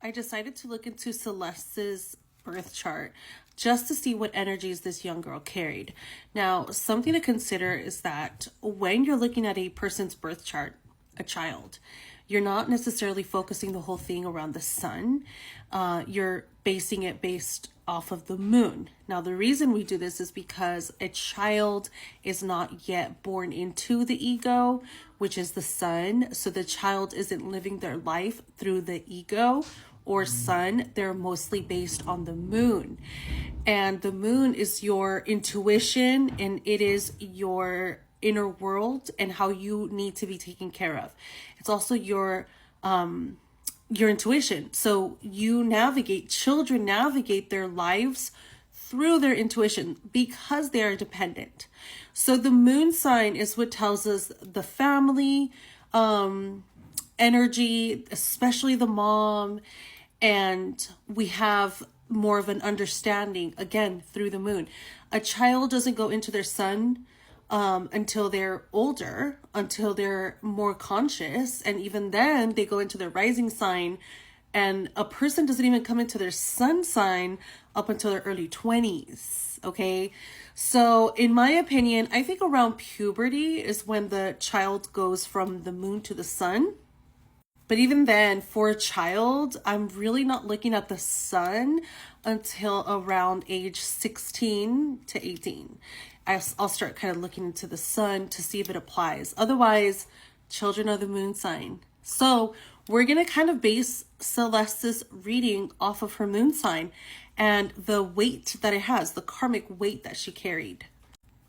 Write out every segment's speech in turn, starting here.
I decided to look into Celeste's birth chart just to see what energies this young girl carried. Now, something to consider is that when you're looking at a person's birth chart, a child, you're not necessarily focusing the whole thing around the sun. You're basing it based off of the moon. Now, the reason we do this is because a child is not yet born into the ego, which is the sun. So the child isn't living their life through the ego or sun. They're mostly based on the moon. And the moon is your intuition, and it is your inner world and how you need to be taken care of. It's also your intuition. So children navigate their lives through their intuition because they are dependent. So the moon sign is what tells us the family energy, especially the mom, and we have more of an understanding again through the moon. A child doesn't go into their sun until they're older, until they're more conscious. And even then they go into their rising sign, and a person doesn't even come into their sun sign up until their early 20s. Okay. So in my opinion, I think around puberty is when the child goes from the moon to the sun. But even then, for a child, I'm really not looking at the sun until around age 16 to 18. I'll start kind of looking into the sun to see if it applies. Otherwise, children are the moon sign. So we're going to kind of base Celeste's reading off of her moon sign and the weight that it has, the karmic weight that she carried.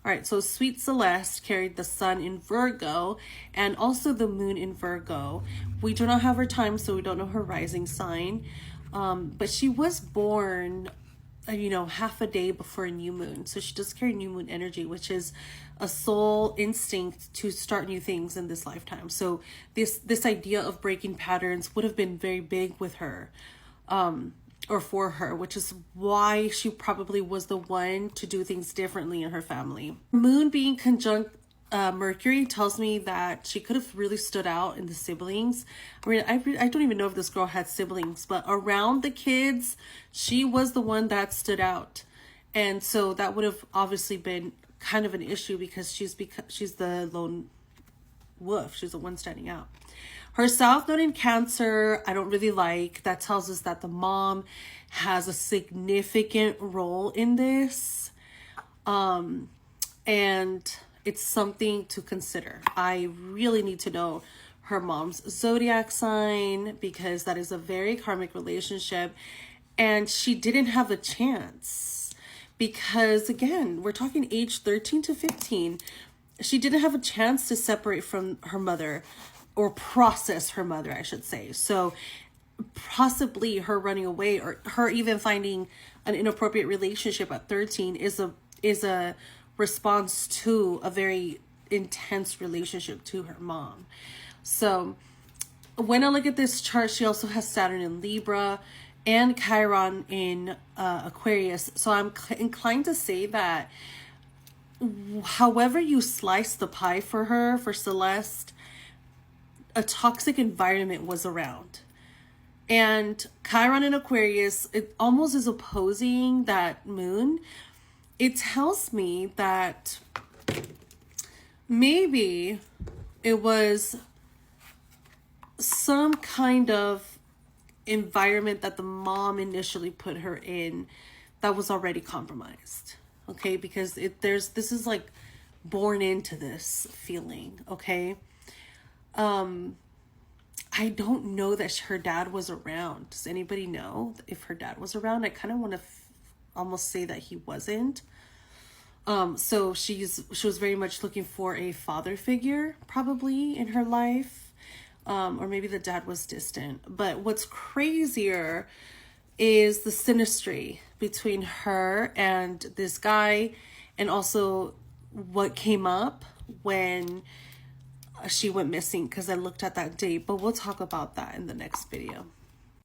All right, so sweet Celeste carried the sun in Virgo and also the moon in Virgo. We do not have her time, so we don't know her rising sign. But she was born, half a day before a new moon. So she does carry new moon energy, which is a soul instinct to start new things in this lifetime. So this idea of breaking patterns would have been very big with her. Or for her, which is why she probably was the one to do things differently in her family. Moon being conjunct Mercury tells me that she could have really stood out in the siblings. I mean, I don't even know if this girl had siblings, but around the kids, she was the one that stood out. And so that would have obviously been kind of an issue because she's the lone wolf. She's the one standing out. Her South Node in Cancer, I don't really like. That tells us that the mom has a significant role in this. And it's something to consider. I really need to know her mom's zodiac sign because that is a very karmic relationship. And she didn't have a chance because, again, we're talking age 13 to 15. She didn't have a chance to separate from her mother. Or process her mother, I should say. So possibly her running away or her even finding an inappropriate relationship at 13 is a response to a very intense relationship to her mom. So when I look at this chart, she also has Saturn in Libra and Chiron in Aquarius. So I'm inclined to say that however you slice the pie for Celeste, a toxic environment was around. And Chiron in Aquarius, it almost is opposing that moon. It tells me that maybe it was some kind of environment that the mom initially put her in that was already compromised. Okay, because this is like born into this feeling, okay? I don't know that her dad was around. Does anybody know if her dad was around? I kind of want to almost say that he wasn't. So she was very much looking for a father figure probably in her life. Or maybe the dad was distant. But what's crazier is the synastry between her and this guy, and also what came up when she went missing, because I looked at that date, but we'll talk about that in the next video.